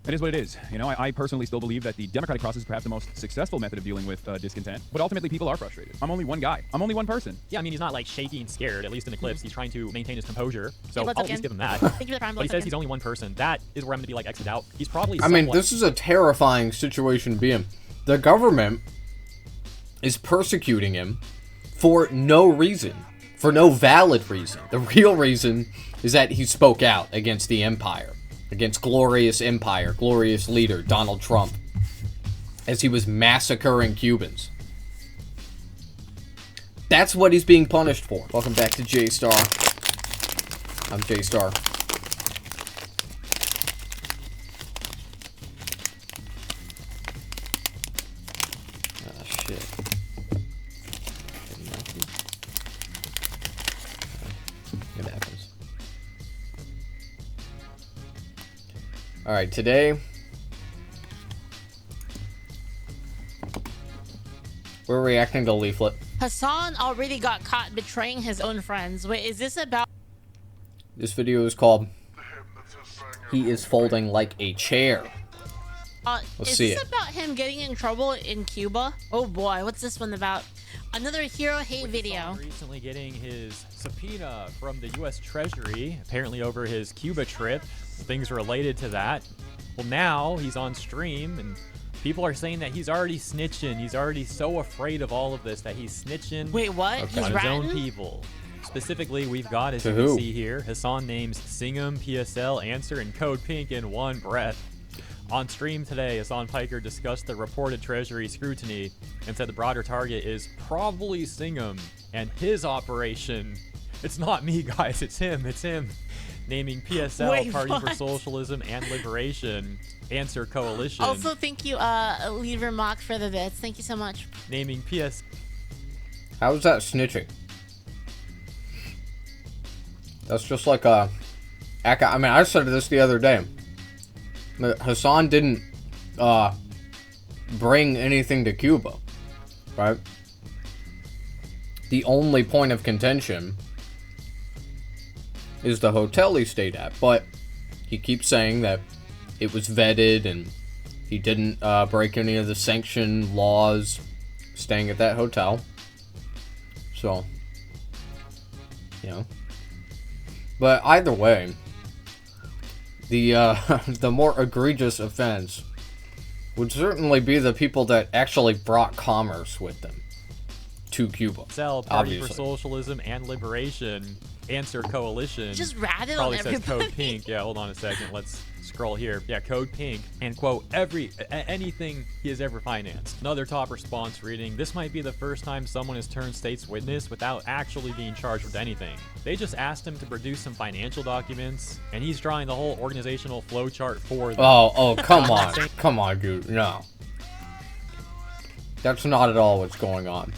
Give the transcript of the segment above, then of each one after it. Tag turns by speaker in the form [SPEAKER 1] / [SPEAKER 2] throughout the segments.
[SPEAKER 1] It is what it is. You know, I personally still believe that the democratic process is perhaps the most successful method of dealing with discontent. But ultimately, people are frustrated. I'm only one guy. I'm only one person.
[SPEAKER 2] Yeah, I mean, he's not like shaky and scared, at least in the clips. He's trying to maintain his composure. So I'll at least give him that.
[SPEAKER 3] Thank you for the prime.
[SPEAKER 2] But he says he's only one person. That is where I'm going to be like exited out. He's probably
[SPEAKER 4] I mean, this is a terrifying situation to be in. The government is persecuting him for no reason. For no valid reason. The real reason is that he spoke out against the empire. Against glorious empire, glorious leader, Donald Trump. As he was massacring Cubans. That's what he's being punished for. Welcome back to J-Star. I'm J-Star. Ah, shit. It happens. Alright, today we're reacting to Leaflet.
[SPEAKER 3] Hasan already got caught betraying his own friends. Wait, is this about...
[SPEAKER 4] This video is called He is Folding Like a Chair. Let's see it.
[SPEAKER 3] Is this about him getting in trouble in Cuba? Oh boy, what's this one about? Another hero hate video.
[SPEAKER 2] Recently getting his subpoena from the U.S. Treasury, apparently over his Cuba trip, things related to that. Well, now he's on stream, and people are saying that he's already snitching. He's already so afraid of all of this that he's snitching.
[SPEAKER 3] Wait, what?
[SPEAKER 2] On
[SPEAKER 3] He's
[SPEAKER 2] his
[SPEAKER 3] ratting?
[SPEAKER 2] own people. Specifically, we've got, as
[SPEAKER 4] To
[SPEAKER 2] you
[SPEAKER 4] who?
[SPEAKER 2] can see here, Hasan names Singham, PSL, Answer, and Code Pink in one breath. On stream today, Hasan Piker discussed the reported Treasury scrutiny and said the broader target is probably Singham and his operation. It's not me, guys. It's him. It's him. Naming PSL,
[SPEAKER 3] Wait,
[SPEAKER 2] Party for
[SPEAKER 3] what?
[SPEAKER 2] Socialism and Liberation, Answer Coalition.
[SPEAKER 3] Also, thank you, Leader Mock, for the bits. Thank you so much.
[SPEAKER 2] Naming PS.
[SPEAKER 4] How is that snitching? That's just like a... I mean, I said this the other day. Hasan didn't bring anything to Cuba, right? The only point of contention is the hotel he stayed at, but he keeps saying that it was vetted and he didn't break any of the sanctioned laws staying at that hotel. So, you know. But either way, the the more egregious offense would certainly be the people that actually brought commerce with them to Cuba.
[SPEAKER 2] PSL, Party for Socialism and Liberation, Answer Coalition.
[SPEAKER 3] Just ratted on
[SPEAKER 2] Probably says
[SPEAKER 3] everybody.
[SPEAKER 2] Code Pink. Yeah, hold on a second. Let's scroll here. Yeah, Code Pink. And quote, anything he has ever financed. Another top response reading, this might be the first time someone has turned state's witness without actually being charged with anything. They just asked him to produce some financial documents, and he's drawing the whole organizational flowchart for them.
[SPEAKER 4] Oh, come on. Come on, dude. No. That's not at all what's going on.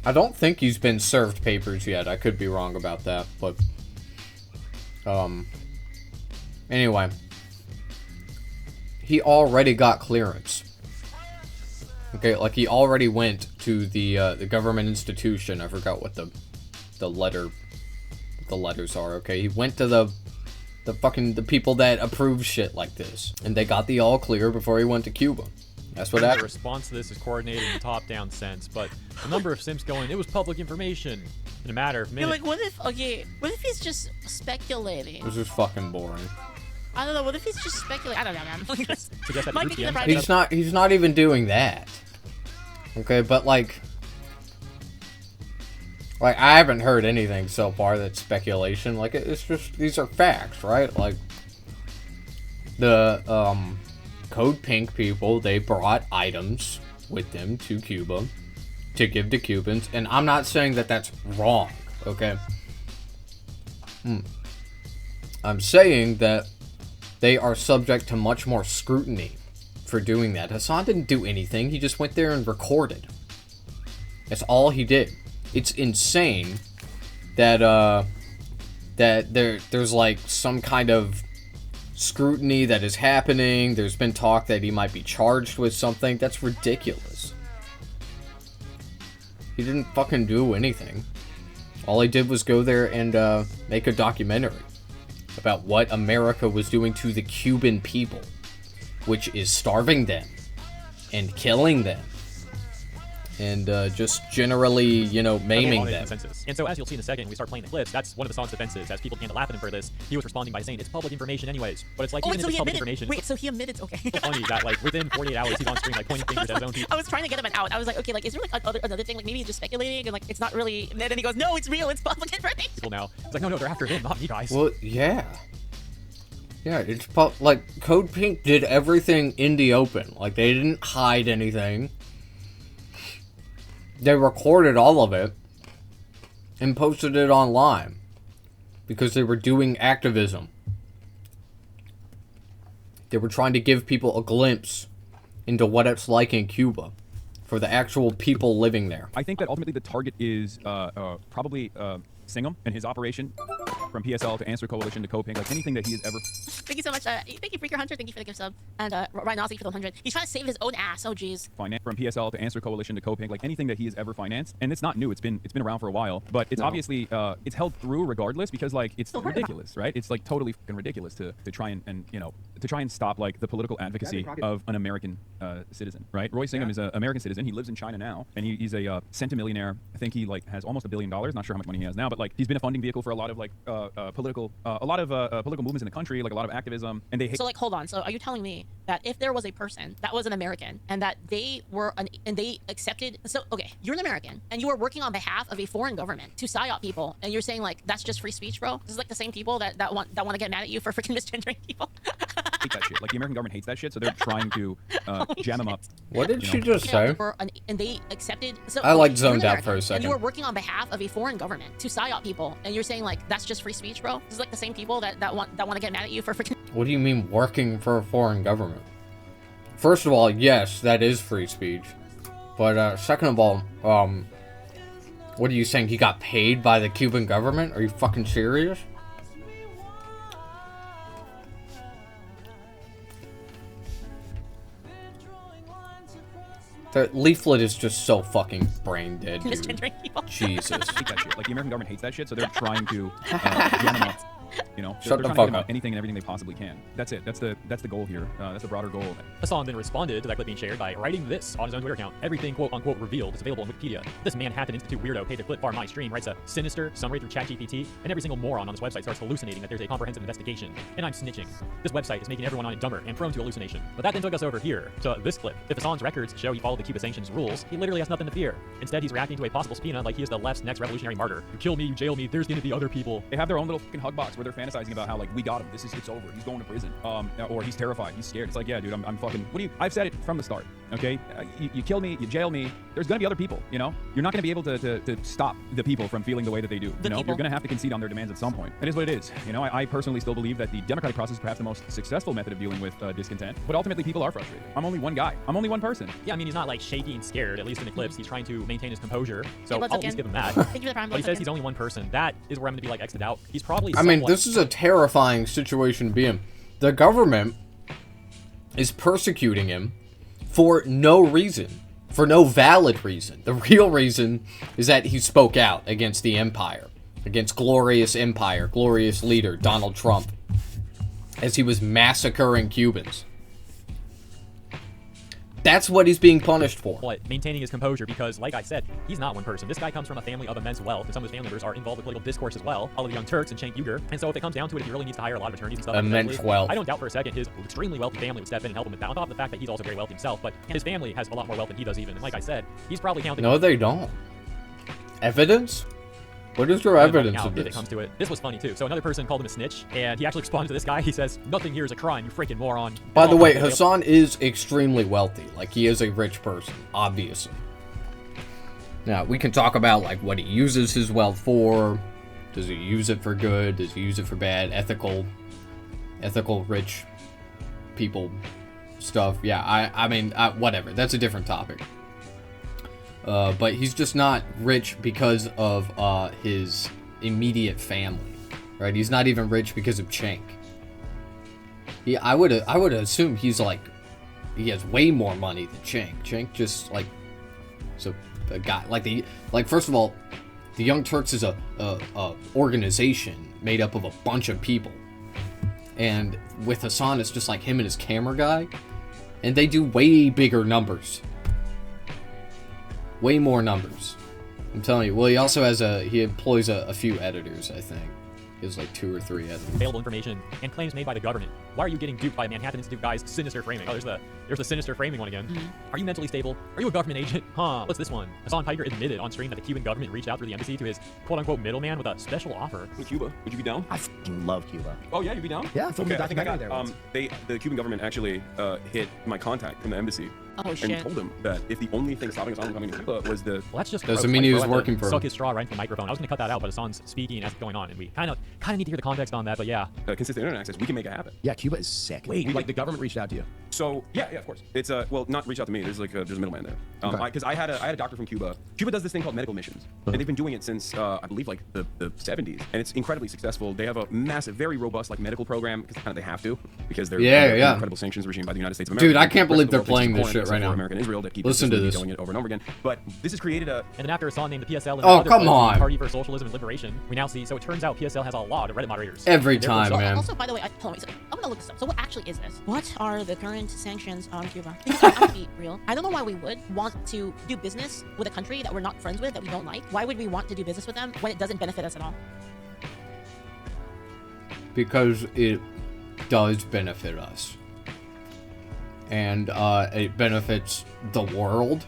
[SPEAKER 4] I don't think he's been served papers yet. I could be wrong about that, but... Anyway. He already got clearance. Okay, like he already went to the government institution. I forgot what the letters are, okay? He went to the people that approve shit like this. And they got the all clear before he went to Cuba. That's what happened.
[SPEAKER 2] The response to this is coordinated in the top-down sense, but a number of simps going, it was public information in a matter of minutes.
[SPEAKER 3] You're like, what if he's just speculating?
[SPEAKER 4] This is fucking boring.
[SPEAKER 3] I don't know, what if he's just speculating? I don't know, man.
[SPEAKER 2] Suggest that
[SPEAKER 3] Might
[SPEAKER 2] the
[SPEAKER 3] be the
[SPEAKER 2] group
[SPEAKER 3] right-
[SPEAKER 4] He's not even doing that. Okay, but like I haven't heard anything so far that's speculation. Like it's just these are facts, right? Like the Code Pink people, they brought items with them to Cuba to give to Cubans, and I'm not saying that that's wrong, okay? I'm saying that they are subject to much more scrutiny for doing that. Hasan didn't do anything. He just went there and recorded. That's all he did. It's insane that there's like some kind of scrutiny that is happening. There's been talk that he might be charged with something. That's ridiculous. He didn't fucking do anything. All he did was go there and make a documentary. about what America was doing to the Cuban people, which is starving them and killing them and just generally, you know, maiming them.
[SPEAKER 2] Consensus. And so as you'll see in a second, when we start playing the clips, that's one of Hasan's defenses. As people began to laugh at him for this, he was responding by saying it's public information anyways. But it's like, even if it's public information,
[SPEAKER 3] wait, so he admitted, okay.
[SPEAKER 2] it's funny that like within 48 hours he's on screen like pointing fingers at his own people.
[SPEAKER 3] I was trying to get him out. I was like, okay, like, is there like another thing, like maybe he's just speculating and like it's not really, and then he goes, no, it's real, it's public information.
[SPEAKER 2] People now, it's like, no, they're after him, not me, guys.
[SPEAKER 4] Well, yeah. Yeah, it's like Code Pink did everything in the open. Like, they didn't hide anything. They recorded all of it and posted it online because they were doing activism. They were trying to give people a glimpse into what it's like in Cuba for the actual people living there.
[SPEAKER 1] I think that ultimately the target is probably Singham and his operation from PSL to Answer Coalition to Code Pink, like anything that he has ever...
[SPEAKER 3] Thank you so much. Thank you, Freaker Hunter. Thank you for the gift sub. And Ryan Nazi for the 100. He's trying to save his own ass. Oh, jeez.
[SPEAKER 1] From PSL to Answer Coalition to Code Pink, like anything that he has ever financed. And it's not new. It's been around for a while. But it's obviously, it's held through regardless because, like, it's ridiculous, right? It's, like, totally fucking ridiculous to try and, you know, to try and stop, like, the political advocacy of an American citizen, right? Roy Singham is an American citizen. He lives in China now. And he's a centimillionaire. I think he, like, has almost $1 billion. Not sure how much money he has now. But, like, he's been a funding vehicle for a lot of, like, political movements in the country, like a lot of activism. And they hate...
[SPEAKER 3] So, like, hold on. So are you telling me that if there was a person that was an American and that they were and they accepted, so okay, you're an American and you are working on behalf of a foreign government to psyop people, and you're saying like that's just free speech, bro? This is like the same people that want to get mad at you for freaking misgendering people.
[SPEAKER 1] hate that shit. Like the American government hates that shit, so they're trying to jam them up.
[SPEAKER 4] What did she just say?
[SPEAKER 3] And they accepted. So
[SPEAKER 4] I like zoned out for a second.
[SPEAKER 3] And you were working on behalf of a foreign government to psyop people, and you're saying like that's just free speech, bro? This is like the same people that want to get mad at you for freaking.
[SPEAKER 4] What do you mean working for a foreign government? First of all, yes, that is free speech. But second of all, what are you saying? He got paid by the Cuban government? Are you fucking serious? The leaflet is just so fucking brain dead, dude. Jesus.
[SPEAKER 1] Hate that shit. Like the American government hates that shit, so they're trying to jam them up. You know,
[SPEAKER 4] shut
[SPEAKER 1] they're
[SPEAKER 4] the
[SPEAKER 1] trying
[SPEAKER 4] fuck
[SPEAKER 1] to
[SPEAKER 4] up.
[SPEAKER 1] Anything and everything they possibly can. That's it. That's the goal here. That's the broader goal.
[SPEAKER 2] Hasan then responded to that clip being shared by writing this on his own Twitter account. Everything quote unquote revealed is available on Wikipedia. This Manhattan Institute weirdo paid to clip farm my stream writes a sinister summary through ChatGPT, and every single moron on this website starts hallucinating that there's a comprehensive investigation. And I'm snitching. This website is making everyone on it dumber and prone to hallucination. But that then took us over here to this clip. If Hasan's records show he followed the Cuba sanctions rules, he literally has nothing to fear. Instead, he's reacting to a possible subpoena like he is the left's next revolutionary martyr. You kill me, you jail me, there's gonna be other people.
[SPEAKER 1] They have their own little fucking hug box where they're fantasizing about how like we got him. It's over. He's going to prison. Or he's terrified. He's scared. It's like, yeah, dude, I'm fucking. What do you? I've said it from the start. Okay, you kill me, you jail me. There's gonna be other people. You know, you're not gonna be able to stop the people from feeling the way that they do. You're gonna have to concede on their demands at some point. It is what it is. You know, I personally still believe that the democratic process is perhaps the most successful method of dealing with discontent. But ultimately, people are frustrated. I'm only one guy. I'm only one person.
[SPEAKER 2] Yeah, I mean, he's not like shaky and scared. At least in the clips, he's trying to maintain his composure. So I'll at least give him that.
[SPEAKER 3] Thank you for the prime.
[SPEAKER 2] But he says he's only one person. That is where I'm gonna be like X'd out. He's probably.
[SPEAKER 4] I mean, this is a terrifying situation to be in. The government is persecuting him for no reason, for no valid reason. The real reason is that he spoke out against the empire, against glorious empire, glorious leader Donald Trump, as he was massacring Cubans. That's what he's being punished for.
[SPEAKER 2] But maintaining his composure because, like I said, he's not one person. This guy comes from a family of immense wealth, and some of his family members are involved with political discourse as well. All of the Young Turks and Cenk Uygur. And so if it comes down to it, if he really needs to hire a lot of attorneys and stuff,
[SPEAKER 4] immense wealth.
[SPEAKER 2] I don't doubt for a second his extremely wealthy family would step in and help him with that. On top of the fact that he's also very wealthy himself, but his family has a lot more wealth than he does even. And like I said, he's probably counting.
[SPEAKER 4] No, they don't. Evidence? What is your evidence of
[SPEAKER 2] if it
[SPEAKER 4] this?
[SPEAKER 2] comes to it. This was funny too. So another person called him a snitch, and he actually responded to this guy. He says, "Nothing here is a crime, you freaking moron."
[SPEAKER 4] By the way, Hasan is extremely wealthy. Like, he is a rich person, obviously. Now, we can talk about, like, what he uses his wealth for. Does he use it for good? Does he use it for bad? Ethical rich people stuff. Yeah, I mean, whatever. That's a different topic. But he's just not rich because of his immediate family, right? He's not even rich because of Cenk. I would assume he's like, he has way more money than Cenk. Cenk just like, so a guy like first of all, the Young Turks is a organization made up of a bunch of people, And with Hasan, it's just like him and his camera guy. And they do way bigger numbers. Way more numbers. I'm telling you. Well, he also has he employs a few editors, I think. He has like 2 or 3 editors.
[SPEAKER 2] Available information and claims made by the government. Why are you getting duped by Manhattan Institute guys' sinister framing? Oh, there's the sinister framing one again. Are you mentally stable? Are you a government agent? Huh, what's this one? Hasan Piker admitted on stream that the Cuban government reached out through the embassy to his quote-unquote middleman with a special offer.
[SPEAKER 1] In Cuba, would you be down?
[SPEAKER 5] I fucking love Cuba.
[SPEAKER 1] Oh yeah, you'd be down?
[SPEAKER 5] Yeah, I filmed a documentary there once.
[SPEAKER 1] The Cuban government actually hit my contact in the embassy
[SPEAKER 3] Oh
[SPEAKER 1] and
[SPEAKER 3] shit.
[SPEAKER 1] told him that if the only thing stopping Hasan from coming to Cuba was the
[SPEAKER 2] Well, that's just
[SPEAKER 4] Doesn't
[SPEAKER 2] gross.
[SPEAKER 4] mean he
[SPEAKER 2] Like,
[SPEAKER 4] was
[SPEAKER 2] bro had
[SPEAKER 4] working
[SPEAKER 2] to
[SPEAKER 4] for him.
[SPEAKER 2] suck his straw right into the microphone. I was gonna cut that out, but Hasan's speaking as it's going on, and we kind of need to hear the context on that. But yeah,
[SPEAKER 1] consistent internet access, we can make it happen.
[SPEAKER 5] Yeah, Cuba is sick.
[SPEAKER 1] Wait,
[SPEAKER 5] Like the government reached out to you.
[SPEAKER 1] So yeah, of course. It's well, not reach out to me. There's there's a middleman there.
[SPEAKER 5] Okay.
[SPEAKER 1] Because I had a doctor from Cuba. Cuba does this thing called medical missions, and they've been doing it since I believe like the 70s, and it's incredibly successful. They have a massive, very robust like medical program because kind of they have to because they're under an incredible sanctions regime by the United States of America.
[SPEAKER 4] Dude, I can't
[SPEAKER 1] The rest
[SPEAKER 4] believe
[SPEAKER 1] of the
[SPEAKER 4] they're
[SPEAKER 1] world
[SPEAKER 4] playing
[SPEAKER 1] thinks
[SPEAKER 4] this
[SPEAKER 1] it's
[SPEAKER 4] shit right
[SPEAKER 1] foreign, except for
[SPEAKER 4] now.
[SPEAKER 1] America and Israel that keep
[SPEAKER 4] Listen to
[SPEAKER 1] consistently
[SPEAKER 4] this.
[SPEAKER 1] doing it over and over again. But this has created a
[SPEAKER 2] and then after Hasan named the PSL and
[SPEAKER 4] Oh,
[SPEAKER 2] other
[SPEAKER 4] come
[SPEAKER 2] political
[SPEAKER 4] on.
[SPEAKER 2] Party for Socialism and Liberation, we now see. So it turns out PSL has a lot of Reddit moderators.
[SPEAKER 4] Every
[SPEAKER 2] Therefore,
[SPEAKER 4] time,
[SPEAKER 2] so-
[SPEAKER 4] man.
[SPEAKER 3] Also, by the way, hold on, so I'm gonna look this up. So what actually is this? What are the current sanctions on Cuba? Because I'm gonna be real. I don't know why we would want to do business with a country that we're not friends with, that we don't like. Why would we want to do business with them when it doesn't benefit us at all?
[SPEAKER 4] Because it does benefit us. And it benefits the world.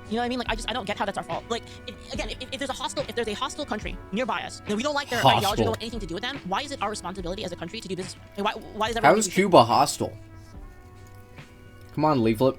[SPEAKER 3] You know what I mean? Like, I don't get how that's our fault. Like, if there's a hostile country nearby us, and we don't like their ideology,
[SPEAKER 4] Hostile.
[SPEAKER 3] we don't want anything to do with them, why is it our responsibility as a country to do business? Like, why is
[SPEAKER 4] How
[SPEAKER 3] everyone
[SPEAKER 4] is
[SPEAKER 3] think we should-
[SPEAKER 4] Cuba hostile? Come on, Leaflet.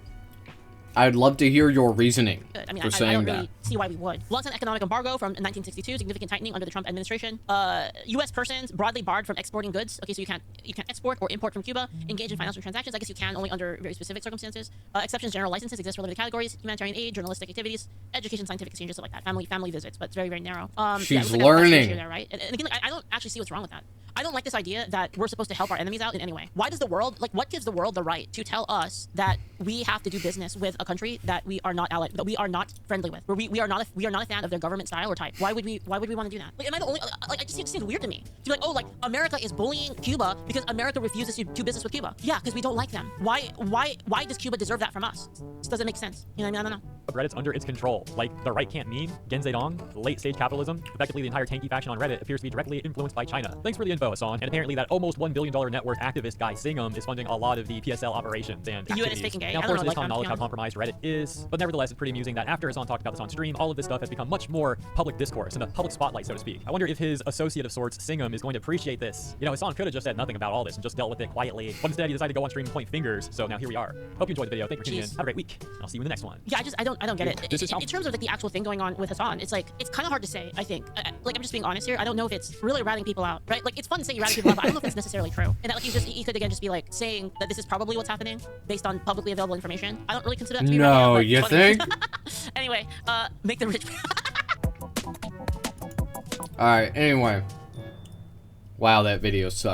[SPEAKER 4] I'd love to hear your reasoning
[SPEAKER 3] I mean,
[SPEAKER 4] for
[SPEAKER 3] I
[SPEAKER 4] saying
[SPEAKER 3] don't
[SPEAKER 4] that.
[SPEAKER 3] really see why we would. Long-term economic embargo from 1962, significant tightening under the Trump administration. U.S. persons broadly barred from exporting goods. Okay, so you can't export or import from Cuba. Engage in financial transactions. I guess you can only under very specific circumstances. Exceptions, general licenses exist for limited categories. Humanitarian aid, journalistic activities, education, scientific exchanges, stuff like that. Family visits, but it's very, very narrow.
[SPEAKER 4] She's
[SPEAKER 3] it looks like a
[SPEAKER 4] learning.
[SPEAKER 3] issue there, right? And again, like, I don't actually see what's wrong with that. I don't like this idea that we're supposed to help our enemies out in any way. Why does the world, like, what gives the world the right to tell us that we have to do business with a country that we are not allied, that we are not friendly with, where we are not a fan of their government style or type? Why would we want to do that? Like, am I the only? Like, it just seems weird to me to be like, oh, like America is bullying Cuba because America refuses to do business with Cuba. Yeah, because we don't like them. Why does Cuba deserve that from us? This doesn't make sense. You know what I mean? I don't know.
[SPEAKER 2] Reddit's under its control. Like, the right can't meme, Genze Dong, late-stage capitalism. Effectively, the entire tanky faction on Reddit appears to be directly influenced by China. Thanks for the info, Hasan. And apparently that almost $1 billion net worth activist guy Singham is funding a lot of the PSL operations and
[SPEAKER 3] The UN is
[SPEAKER 2] activities.
[SPEAKER 3] faking gay.
[SPEAKER 2] Now,
[SPEAKER 3] I
[SPEAKER 2] of
[SPEAKER 3] don't
[SPEAKER 2] course, it
[SPEAKER 3] know,
[SPEAKER 2] is common
[SPEAKER 3] like,
[SPEAKER 2] knowledge how
[SPEAKER 3] I'm
[SPEAKER 2] compromised Reddit is, but nevertheless, it's pretty amusing that after Hasan talked about this on stream, all of this stuff has become much more public discourse and a public spotlight, so to speak. I wonder if his associate of sorts, Singham, is going to appreciate this. You know, Hasan could have just said nothing about all this and just dealt with it quietly, but instead he decided to go on stream and point fingers, so now here we are. Hope you enjoyed the video. Thanks for tuning in.
[SPEAKER 3] Jeez.
[SPEAKER 2] Have a great week. I'll see you in the next one.
[SPEAKER 3] Yeah, I don't get it.
[SPEAKER 5] This is how-
[SPEAKER 3] In terms of like the actual thing going on with Hasan, it's like it's kind of hard to say. I think, like, I'm just being honest here. I don't know if it's really ratting people out, right? Like, it's fun to say you're ratting people out, but I don't know if it's necessarily true. And that like he could again just be like saying that this is probably what's happening based on publicly available information. I don't really consider that to be
[SPEAKER 4] No,
[SPEAKER 3] ratting
[SPEAKER 4] you
[SPEAKER 3] out, but it's
[SPEAKER 4] think?
[SPEAKER 3] funny. Anyway, make the rich.
[SPEAKER 4] Alright, anyway. Wow, that video sucked.